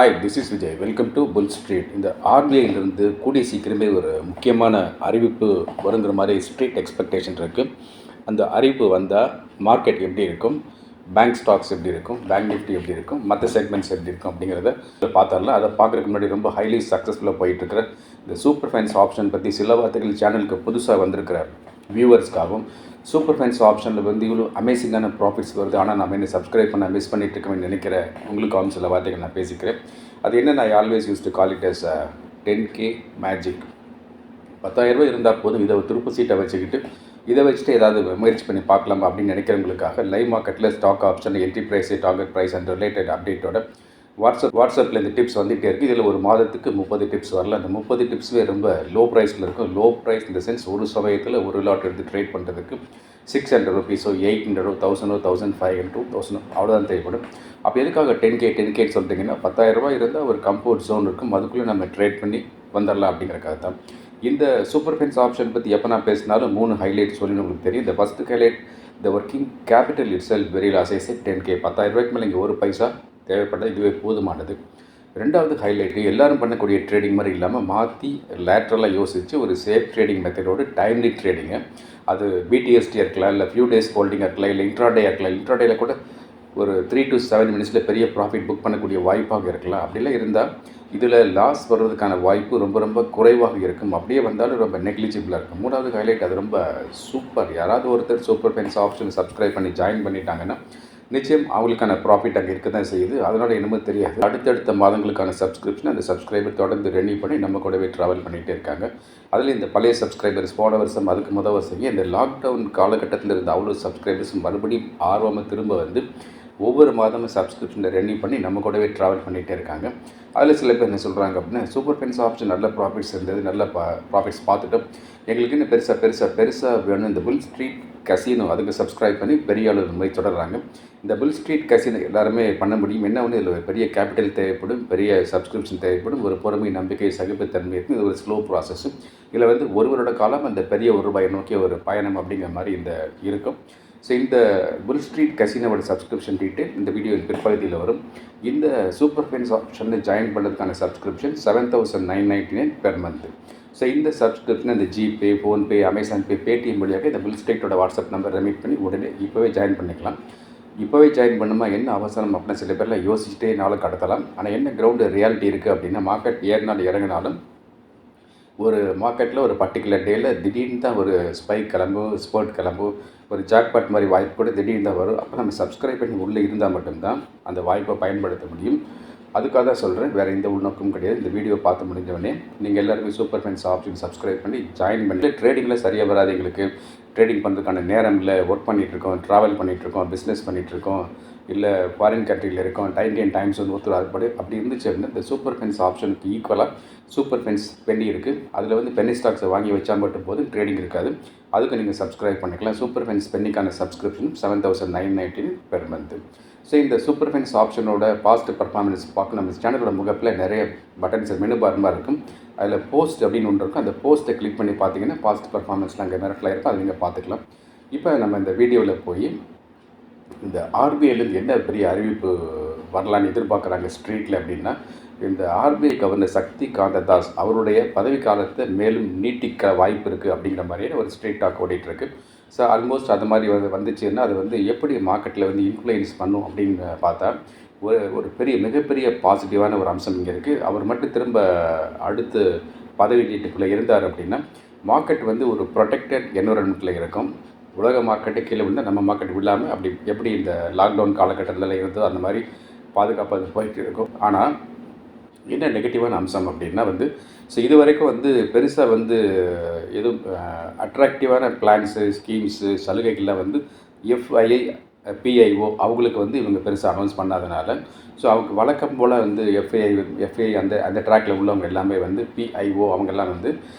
Hi, this is Vijay. Welcome to bull street. இந்த ஆர்பிஐலேருந்து கூடிய சீக்கிரமே ஒரு முக்கியமான அறிவிப்பு வருங்கிற மாதிரி ஸ்ட்ரீட் எக்ஸ்பெக்டேஷன் இருக்குது. அந்த அறிவிப்பு வந்தால் மார்க்கெட் எப்படி இருக்கும், பேங்க் ஸ்டாக்ஸ் எப்படி இருக்கும், பேங்க் நிஃப்டி எப்படி இருக்கும், மற்ற செக்மெண்ட்ஸ் எப்படி இருக்கும் அப்படிங்கிறத பார்த்துடலாம். அதை பார்க்குறதுக்கு முன்னாடி ரொம்ப ஹைலி சக்ஸஸ்ஃபுல்லாக போயிட்டுருக்கிற இந்த சூப்பர் ஃபைனான்ஸ் ஆப்ஷன் பற்றி சில வார்த்தைகள் சேனலுக்கு புதுசாக வந்திருக்கிற வியூவர்ஸ்க்காகவும், சூப்பர் ஃபைனான்ஸ் ஆப்ஷனில் வந்து இவ்வளோ அமேசிங்கான ப்ராஃபிட்ஸ் வருது, ஆனால் நம்ம என்ன சப்ஸ்கிரைப் பண்ண மிஸ் பண்ணிட்டு இருக்கோம்னு நினைக்கிற உங்களுக்காகவும் சில வார்த்தைகள் நான் பேசிக்கிறேன். அது என்ன, நான் always use to call it as 10K magic. 10,000 இருந்தால் போதும், இதை திருப்பு சீட்டை வச்சுக்கிட்டு இதை வச்சுட்டு ஏதாவது முயற்சி பண்ணி பார்க்கலாம் அப்படின்னு நினைக்கிறவங்களுக்காக லைவ் மார்க்கெட்டில் stock option, entry price, target price and related அப்டேட்டோட வாட்ஸ்அப்பில் இந்த டிப்ஸ் வந்துகிட்டே இருக்குது. இதில் ஒரு மாதத்துக்கு 30 டிப்ஸ் வரல. அந்த 30 டிப்ஸுமே ரொம்ப லோ ப்ரைஸில் இருக்கும். லோ ப்ரைஸ் இந்த சென்ஸ் ஒரு சமயத்தில் ஒரு லாட் எடுத்து ட்ரேட் பண்ணுறதுக்கு 600 ருபீஸோ 800 1000 1500 2000 அவ்வளோதான் தேவைப்படும். அப்போ எதுக்காக 10K சொல்லிட்டிங்கன்னா, 10,000 ரூபாய் இருந்தால் ஒரு கம்ஃபர்ட் ஜோன் இருக்கும், அதுக்குள்ளே நம்ம ட்ரேட் பண்ணி வந்துடலாம் அப்படிங்கிறக்காக தான். இந்த சூப்பர் ஃபைனான்ஸ் ஆப்ஷன் பற்றி எப்போ நான் பேசினாலும் 3 ஹைலைட் சொல்லி உங்களுக்கு தெரியும். இந்த first highlight, the working capital itself very loss. 10K 10,000 ரூபாய்க்கு மேலே இங்கே ஒரு பைசா தேவைப்பட்டால் இதுவே போதுமானது. ரெண்டாவது ஹைலைட்டு, எல்லோரும் பண்ணக்கூடிய ட்ரேடிங் மாதிரி இல்லாமல் மாற்றி லேட்ரலாக யோசித்து ஒரு சேஃப் ட்ரேடிங் மெத்தடோடு டைம்லி ட்ரேடிங்கு, அது பிடிஎஸ்டி இருக்கலாம், இல்லை ஃபியூ டேஸ் ஹோல்டிங் இருக்கலாம், இல்லை இன்ட்ராடே இருக்கலாம். இன்ட்ராடேயில் கூட ஒரு 3 to 7 மினிட்ஸில் பெரிய ப்ராஃபிட் புக் பண்ணக்கூடிய வாய்ப்பாக இருக்கலாம். அப்படிலாம் இருந்தால் இதில் லாஸ் வர்றதுக்கான வாய்ப்பு ரொம்ப ரொம்ப குறைவாக இருக்கும். அப்படியே வந்தாலும் ரொம்ப நெக்லிஜிபிளாக இருக்கும். மூணாவது ஹைலைட், அது ரொம்ப சூப்பர். யாராவது ஒருத்தர் சூப்பர் ஃபைனான்ஸ் ஆப்ஷன் சப்ஸ்கிரைப் பண்ணி ஜாயின் பண்ணிட்டாங்கன்னா நிச்சயம் அவங்களுக்கான ப்ராஃபிட் அங்கே இருக்க தான் செய்யுது. அதனால் என்னமோ தெரியாது, அடுத்தடுத்த மாதங்களுக்கான சப்ஸ்கிரிப்ஷன் அந்த சப்ஸ்கிரைபர் தொடர்ந்து ரெனியூ பண்ணி நம்ம கூடவே ட்ராவல் பண்ணிகிட்டே இருக்காங்க. அதில் இந்த பழைய சப்ஸ்கிரைபர்ஸ் போன வருஷம் அதுக்கு முதல் வருஷம் இந்த லாக்டவுன் காலகட்டத்தில் இருந்த அவ்வளோ சப்ஸ்கிரைபர்ஸும் மறுபடியும் ஆர்வமாக திரும்ப வந்து ஒவ்வொரு மாதமும் சப்ஸ்கிரிப்ஷனை ரெனியூ பண்ணி நம்ம கூடவே ட்ராவல் பண்ணிகிட்டே இருக்காங்க. அதில் சில பேர் என்ன சொல்கிறாங்க அப்படின்னா, சூப்பர் ஃபைனான்ஸ் ஆப்ஷன் நல்ல ப்ராஃபிட்ஸ் இருந்தது, நல்ல ப்ராஃபிட்ஸ் பார்த்துட்டோம், எங்களுக்கு இன்னும் பெருசாக வேணும், இந்த புல் ஸ்ட்ரீட் கசினோ அதுக்கு சப்ஸ்கிரைப் பண்ணி பெரிய அளவு முறை தொடர்றாங்க. இந்த புல் ஸ்ட்ரீட் கசினோ எல்லாருமே பண்ண முடியும். என்ன ஒன்று, இதில் ஒரு பெரிய கேபிட்டல் தேவைப்படும், பெரிய சப்ஸ்கிரிப்ஷன் தேவைப்படும், ஒரு பொறுமை, நம்பிக்கை, சகிப்புத்தன்மை இருக்கும். இது ஒரு ஸ்லோ ப்ராசஸ்ஸும். இதில் வந்து ஒரு வருட காலம் அந்த பெரிய ₹1 நோக்கிய ஒரு பயணம் அப்படிங்கிற மாதிரி இந்த இருக்கும். ஸோ இந்த புல் ஸ்ட்ரீட் கசினோட சப்ஸ்கிரிப்ஷன் டீட்டெயில் இந்த வீடியோ பிற்பகுதியில் வரும். இந்த சூப்பர் ஃபைனான்ஸ் ஆப்ஷனில் ஜாயின் பண்ணுறதுக்கான சப்ஸ்கிரிப்ஷன் 7,999 பெர் மந்த். ஸோ இந்த சப்ஸ்கிரிப்ஷன் இந்த ஜிபே, ஃபோன்பே, அமேசான் பே, பேடிஎம் வழியாக இந்த புல் ஸ்ட்ரீட்டோட வாட்ஸ்அப் நம்பர் ரெமிட் பண்ணி உடனே இப்போவே ஜாயின் பண்ணிக்கலாம். இப்போவே ஜாயின் பண்ணுமா என்ன அவசரம் அப்படின்னு சில பேரில் யோசிச்சுட்டே நாளும் கடத்தலாம். ஆனால் என்ன கிரவுண்டு ரியாலிட்டி இருக்குது அப்படின்னா, மார்க்கெட் ஏறினாலும் இறங்கினாலும் ஒரு மார்க்கெட்டில் ஒரு பர்டிகுலர் டேயில் திடீர்னு தான் ஒரு ஸ்பைக் கிளம்பும், ஸ்போர்ட் கிளம்பும், ஒரு ஜாக்பாட் மாதிரி வாய்ப்பு கூட திடீர்னு தான் வரும். அப்போ நம்ம சப்ஸ்கிரைப் பண்ணி உள்ளே இருந்தால் மட்டும்தான் அந்த வாய்ப்பை பயன்படுத்த முடியும். அதுக்காக தான் சொல்கிறேன், வேறு எந்த உள்நோக்கமும் கிடையாது. இந்த வீடியோ பார்த்து முடிஞ்சவொடனே நீங்கள் எல்லாருமே சூப்பர் ஃபைனான்ஸ் ஆப்ஷன் சப்ஸ்கிரைப் பண்ணி ஜாயின் பண்ணி, ட்ரேடிங்கில் சரியாக வராது, எங்களுக்கு ட்ரேடிங் பண்ணுறதுக்கான நேரம் இல்லை, ஒர்க் பண்ணிகிட்ருக்கோம், ட்ராவல் பண்ணிகிட்ருக்கோம், பிஸ்னஸ் பண்ணிகிட்ருக்கோம், இல்லை ஃபாரின் கண்ட்ரியில் இருக்கோம், டைம்ஸ் வந்து ஒத்துறாது அப்படி இருந்துச்சு அப்படின்னா இந்த சூப்பர் ஃபைனான்ஸ் ஆப்ஷனுக்கு ஈக்குவலாக சூப்பர் ஃபைனான்ஸ் பென்னி இருக்குது. அதில் வந்து பென்னி ஸ்டாக்ஸை வாங்கி வச்சா மட்டும் போதும், ட்ரேடிங் இருக்காது. அதுக்கு நீங்கள் சப்ஸ்கிரைப் பண்ணிக்கலாம். சூப்பர் ஃபைனான்ஸ் பென்னிக்கான சப்ஸ்கிரிப்ஷன் 7,999 பெர் மந்த். ஸோ இந்த சூப்பர் ஃபைனான்ஸ் ஆப்ஷனோட பாஸ்ட் பர்ஃபார்மன்ஸ் பார்க்க நம்ம சேனலோட முகப்பில் நிறைய பட்டன்ஸ் மெனு பார் மாதிரி இருக்கும். அதில் போஸ்ட் அப்படின்னு ஒன்று இருக்கும். அந்த போஸ்ட்டை கிளிக் பண்ணி பார்த்தீங்கன்னா பாஸ்ட் பர்ஃபார்மன்ஸ்லாம் அங்கே மிரட்டலாக இருக்கும், அதை நீங்கள் பார்த்துக்கலாம். இப்போ நம்ம இந்த வீடியோவில் போய் இந்த ஆர்பிஐலேருந்து என்ன பெரிய அறிவிப்பு வரலான்னு எதிர்பார்க்குறாங்க ஸ்ட்ரீட்டில் அப்படின்னா, இந்த ஆர்பிஐ கவர்னர் சக்தி காந்த தாஸ் அவருடைய பதவி காலத்தை மேலும் நீட்டிக்க வாய்ப்பு இருக்குது அப்படிங்கிற மாதிரியான ஒரு ஸ்ட்ரீட் டாக் ஓடிட்டுருக்கு. ஸோ ஆல்மோஸ்ட் அது மாதிரி வந்துச்சுன்னா அது வந்து எப்படி மார்க்கெட்டில் வந்து இன்ஃப்ளூயன்ஸ் பண்ணும் அப்படின்னு பார்த்தா, ஒரு மிகப்பெரிய பாசிட்டிவான ஒரு அம்சம் இங்கே இருக்குது. அவர் மட்டும் திரும்ப அடுத்து பதவி நீட்டுக்குள்ளே இருந்தார் அப்படின்னா, மார்க்கெட் வந்து ஒரு ப்ரொடெக்டட் என்விரான்மெண்ட்டில் இருக்கும். உலக மார்க்கெட்டை கீழே விழுந்தால் நம்ம மார்க்கெட் விழாமல் அப்படி எப்படி இந்த லாக்டவுன் காலகட்டத்தில் இருந்தோ அந்த மாதிரி பாதுகாப்பாக போயிட்டு இருக்கும். ஆனால் என்ன நெகட்டிவான அம்சம் அப்படின்னா வந்து, ஸோ இது வரைக்கும் வந்து பெருசாக வந்து எதுவும் அட்ராக்டிவான பிளான்ஸு, ஸ்கீம்ஸு, சலுகைகள்லாம் வந்து எஃப்ஐஐ, பிஐஓ அவங்களுக்கு வந்து இவங்க பெருசாக அனௌன்ஸ் பண்ணாதனால, ஸோ அவங்க வழக்கம் போல் வந்து எஃப்ஐஐ அந்த ட்ராக்கில் உள்ளவங்க எல்லாமே வந்து பிஐஓ அவங்கெல்லாம் வந்து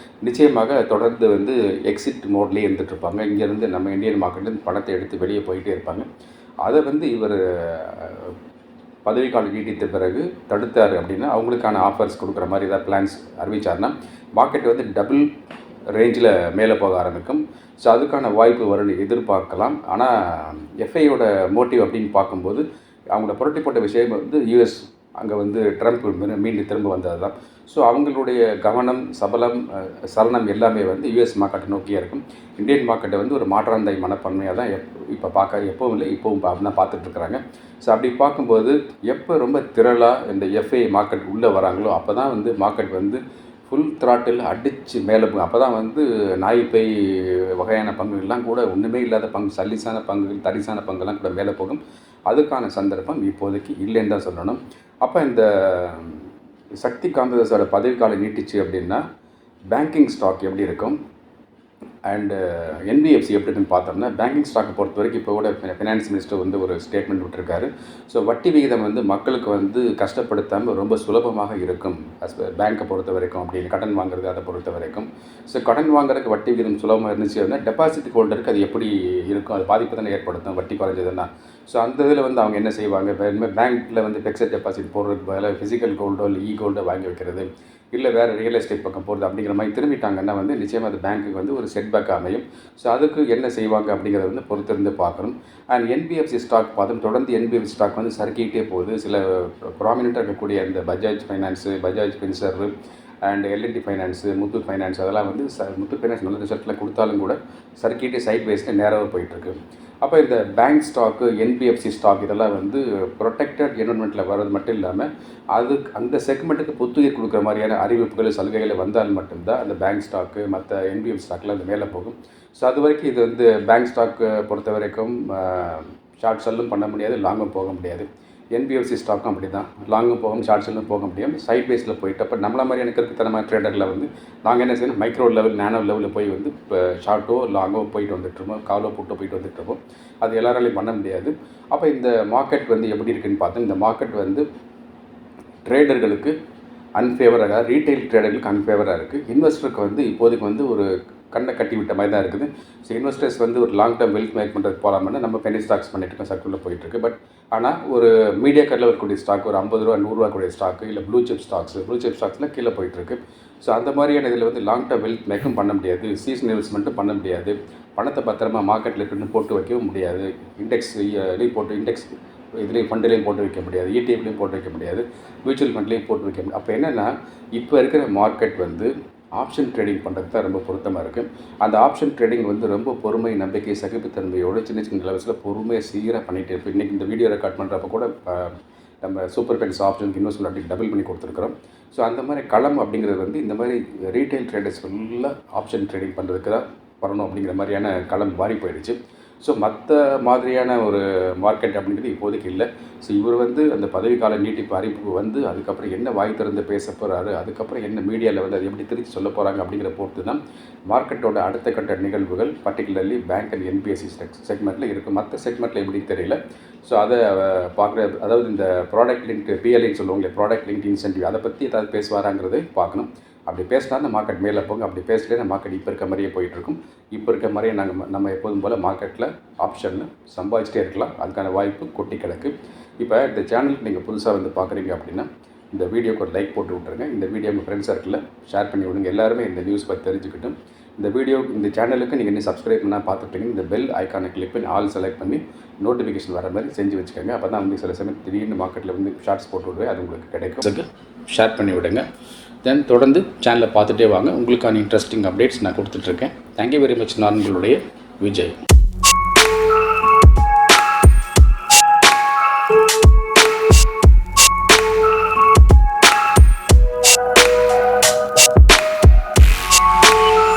நிச்சயமாக தொடர்ந்து வந்து எக்ஸிட் மோட்லேயே இருந்துகிட்ருப்பாங்க. இங்கேருந்து நம்ம இந்தியன் மார்க்கெட்லேருந்து பணத்தை எடுத்து வெளியே போயிட்டே இருப்பாங்க. அதை வந்து இவர் பதவிக்காலம் நீட்டித்த பிறகு தடுத்தார் அப்படின்னா, அவங்களுக்கான ஆஃபர்ஸ் கொடுக்குற மாதிரி ஏதாவது பிளான்ஸ் அறிவித்தார்னா மார்க்கெட் வந்து டபுள் ரேஞ்சில் மேலே போக ஆரம்பிக்கும். ஸோ அதுக்கான வாய்ப்பு வரும்னு எதிர்பார்க்கலாம். ஆனால் எஃப்ஐயோட மோட்டிவ் அப்படின்னு பார்க்கும்போது, அவங்கள புரட்டி போட்ட விஷயம் வந்து யூஎஸ் அங்கே வந்து ட்ரம்ப் மீண்டும் திரும்ப வந்தது தான். ஸோ அவங்களுடைய கவனம் சலனம் எல்லாமே வந்து யூஎஸ் மார்க்கெட்டை நோக்கியே இருக்கும். இந்தியன் மார்க்கெட்டை வந்து ஒரு மாற்றாந்தை மனப்பான்மையாக தான் இப்போ எப்பவும் இல்லை, இப்போவும் அப்படி தான் பார்த்துட்ருக்குறாங்க. ஸோ அப்படி பார்க்கும்போது எப்போ ரொம்ப திரளாக இந்த எஃப்ஐ மார்க்கெட் உள்ளே வராங்களோ அப்போ தான் வந்து மார்க்கெட் வந்து ஃபுல் த்ராட்டில் அடித்து மேலே போகும். அப்போ தான் வந்து நாய்ப்பை வகையான பங்குகள்லாம் கூட ஒன்றுமே இல்லாத பங்கு, சல்லிசான பங்குகள், தரிசான பங்குலாம் கூட மேலே போகும். அதுக்கான சந்தர்ப்பம் இப்போதைக்கு இல்லைன்னு தான் சொல்லணும். அப்போ இந்த சக்தி காந்ததாஸோட பதவிக்காலம் நீட்டிச்சு அப்படின்னா பேங்கிங் ஸ்டாக் எப்படி இருக்கும் அண்டு என்பிஎஃப்சி எப்படி இருக்குன்னு பார்த்தோம்னா, பேங்கிங் ஸ்டாக்கை பொறுத்த வரைக்கும் இப்போ கூட ஃபினான்ஸ் மினிஸ்டர் வந்து ஒரு ஸ்டேட்மெண்ட் விட்டுருக்காரு. ஸோ வட்டி விகிதம் வந்து மக்களுக்கு வந்து கஷ்டப்படுத்தாமல் ரொம்ப சுலபமாக இருக்கும் பேங்க்கை பொறுத்த வரைக்கும், அப்படின்னு கடன் வாங்குறது அதை பொறுத்த வரைக்கும். ஸோ கடன் வாங்குறதுக்கு வட்டி விகிதம் சுலபமாக இருந்துச்சு அப்படின்னா டெபாசிட் ஹோல்டருக்கு அது எப்படி இருக்கும், அது பாதிப்பு தானே ஏற்படுத்தும் வட்டி குறைஞ்சதுன்னா. ஸோ அந்த இதில் வந்து அவங்க என்ன செய்வாங்க, இப்போ இனிமேல் பேங்க்கில் வந்து ஃபிக்ஸட் டெபாசிட் போடுறதுக்கு பதிலாக ஃபிசிக்கல் கோல்டோ இல்லை கோல்டோ வாங்கி வைக்கிறது, இல்லை வேறு ரியல் எஸ்டேட் பக்கம் போகிறது அப்படிங்கிற மாதிரி திரும்பிட்டாங்கன்னா வந்து நிச்சயமாக அது பேங்க்குக்கு வந்து ஒரு செட்பேக் அமையும். ஸோ அதுக்கு என்ன செய்வாங்க அப்படிங்கிறத வந்து பொறுத்திருந்து பார்க்கணும். அண்ட் என்பிஎஃப்சி ஸ்டாக் பார்த்தோம், தொடர்ந்து என்பிஎஃப்சி ஸ்டாக் வந்து சறுக்கிட்டே போகுது. சில ப்ராமினெண்ட்டாக இருக்கக்கூடிய இந்த Bajaj finance, Bajaj Finserv and L N T finance, Muthoot finance அதெல்லாம் வந்து முத்தூட் ஃபைனான்ஸ் நல்ல ரிசல்ட்டில் கொடுத்தாலும் கூட சர்க்கிட்டே சைட் வேஸில் நேராக போயிட்டுருக்கு. அப்போ இந்த பேங்க் ஸ்டாக்கு, என்பிஎஃப்சி ஸ்டாக் இதெல்லாம் வந்து ப்ரொடெக்டட் என்வரன்மெண்ட்டில் வர்றது மட்டும் இல்லாமல் அந்த செக்மெண்ட்டுக்கு புத்துயிர் கொடுக்குற மாதிரியான அறிவிப்புகள், சலுகைகள் வந்தால் மட்டும்தான் அந்த பேங்க் ஸ்டாக்கு மற்ற என்பிஎஃப்சி ஸ்டாக்கில் அது மேலே போகும். ஸோ அது வரைக்கும் இது வந்து பேங்க் ஸ்டாக்கு பொறுத்த வரைக்கும் ஷார்ட் செல்லும் பண்ண முடியாது, லாங்கும் போக முடியாது. என்பிஎஃப்சி ஸ்டாக்கும் அப்படி தான், லாங்கும் போகும் ஷார்ட் செல்லும் போக முடியும், சைட் பேஸில் போயிட்டு. அப்போ நம்மள மாதிரியான கிறுக்குத்தனமான ட்ரேடரில் வந்து நாங்கள் என்ன செய்யணும், மைக்ரோ லெவல், நேனோ லெவலில் போய் வந்து இப்போ ஷார்ட்டோ லாங்கோ போயிட்டு வந்துட்டுருப்போம், காலோ புட்டோ போயிட்டு வந்துட்டுருப்போம். அது எல்லாராலையும் பண்ண முடியாது. அப்போ இந்த மார்க்கெட் வந்து எப்படி இருக்குன்னு பார்த்தோம். இந்த மார்க்கெட் வந்து ட்ரேடர்களுக்கு அன்ஃபேவராக, ரீட்டைல் ட்ரேடர்களுக்கு அன்ஃபேவராக இருக்குது. இன்வெஸ்டருக்கு வந்து இப்போதைக்கு வந்து ஒரு கண்ணை கட்டி விட்ட மாதிரி தான் இருக்குது. ஸோ இன்வெஸ்டர்ஸ் வந்து ஒரு லாங் டேர்ம் வெல்த் மேக் பண்ணுறதுக்கு போகலாம்னா நம்ம பெனி ஸ்டாக்ஸ் பண்ணிட்டு இருக்கோம், சர்க்குலர் போயிட்டுருக்கு. பட் ஆனால் ஒரு மீடியா கட்டில் வரக்கூடிய ஸ்டாக், ஒரு 50 ரூபா 100 ரூபா கூடிய ஸ்டாக்கு, இல்லை ப்ளூ சிப் ஸ்டாக்ஸ்லாம் கீழே போயிட்டுருக்கு. ஸோ அந்த மாதிரியான இதில் வந்து லாங் டேர்ம் வெல்த் மேக்கும் பண்ண முடியாது, சீசன் இன்வெஸ்ட்மெண்ட்டும் பண்ண முடியாது, பணத்தை பத்திரமா மார்க்கெட்டில் இருக்குன்னு போட்டு வைக்கவும் முடியாது, இண்டெக்ஸ் இதுலேயும் ஃபண்டுலேயும் போட்டு வைக்க முடியாது, இடிஎஃப்லேயும் போட்டு வைக்க முடியாது, மியூச்சுவல் ஃபண்ட்லேயும் போட்டு வைக்க முடியாது. அப்போ என்னென்னா இப்போ இருக்கிற மார்க்கெட் வந்து ஆப்ஷன் ட்ரேடிங் பண்ணுறது தான் ரொம்ப பொருத்தமாக இருக்குது. அந்த ஆப்ஷன் ட்ரேடிங் வந்து ரொம்ப பொறுமை, நம்பிக்கை, சகிப்புத்தன்மையோடு சின்ன லெவல்ஸில் பொறுமையாக சீராக பண்ணிகிட்டு இருப்போம். இன்றைக்கி இந்த வீடியோ ரெக்கார்ட் பண்ணுறப்ப கூட நம்ம சூப்பர் பென்ஸ் ஆப்ஷனுக்கு இன்வெஸ்ட்மெண்ட் அப்படி டபுள் பண்ணி கொடுத்துருக்குறோம். ஸோ அந்த மாதிரி களம் அப்படிங்கிறது வந்து இந்த மாதிரி ரீட்டைல் ட்ரேடர்ஸ் ஃபுல்லாக ஆப்ஷன் ட்ரேடிங் பண்ணுறதுக்கு தான் வரணும் அப்படிங்கிற மாதிரியான களம் மாறி போயிடுச்சு. ஸோ மற்ற மாதிரியான ஒரு மார்க்கெட் அப்படிங்கிறது இப்போதைக்கு இல்லை. ஸோ இவர் வந்து அந்த பதவிக்கால நீட்டிப்பு அறிவிப்பு வந்து அதுக்கப்புறம் என்ன வாய் திறந்து பேச போகிறாரு, அதுக்கப்புறம் என்ன மீடியாவில் வந்து அது எப்படி திருச்சி சொல்ல போகிறாங்க அப்படிங்கிற பொறுத்து தான் மார்க்கெட்டோட அடுத்த கட்ட நிகழ்வுகள், பர்டிகுலர்லி பேங்க் அண்ட் என்பிஎஸ்சி செக்மெண்ட்டில் இருக்குது. மற்ற செக்மெண்ட்டில் எப்படின்னு தெரியல. ஸோ அதை பார்க்குற, அதாவது இந்த ப்ராடக்ட் லிங்க் பிஎல்ஐன்னு சொல்லுவாங்க, ப்ராடக்ட் லிங்க் இன்சென்டிவ், அதை பற்றி ஏதாவது பேசுவாராங்கிறதை பார்க்கணும். அப்படி பேசினா அந்த மார்க்கெட் மேலே போங்க, அப்படி பேசலைன்னா மார்க்கெட் இப்போ இருக்க மாதிரியே போயிட்டுருக்கும். இப்போ இருக்க மாதிரியே நம்ம எப்போதும் போல் மார்க்கெட்டில் ஆப்ஷனில் சம்பாதிச்சிட்டே இருக்கலாம். அதுக்கான வாய்ப்பு கொட்டி கிடக்கு. இப்போ இந்த சேனலுக்கு நீங்கள் புதுசாக வந்து பார்க்குறீங்க அப்படின்னா இந்த வீடியோக்கு ஒரு லைக் போட்டு விட்ருங்க. இந்த வீடியோ உங்கள் ஃப்ரெண்ட்ஸ் சர்க்கிளில் ஷேர் பண்ணி விடுங்க. எல்லாருமே இந்த நியூஸ் பற்றி தெரிஞ்சுக்கிட்டும் இந்த சேனலுக்கு நீங்கள் இன்னும் சப்ஸ்கிரைப் பண்ணால் பார்த்துட்டீங்க, இந்த பெல் ஐக்கானை கிளிக் பண்ணி ஆல் செலக்ட் பண்ணி நோட்டிஃபிகேஷன் வர மாதிரி செஞ்சு வச்சுக்கோங்க. அப்போ தான் வந்து சில சமயம் திடீர்னு மார்க்கெட்டில் வந்து ஷார்ட்ஸ் போட்டு விடுவேன், அது உங்களுக்கு கிடைக்கும். ஷேர் பண்ணி விடுங்க. தென் தொடர்ந்து சேனலை பார்த்துட்டே வாங்க. உங்களுக்கான இன்ட்ரெஸ்டிங் அப்டேட்ஸ் நான் கொடுத்துட்ருக்கேன். Thank you very much. நான் உங்களுடைய விஜய்.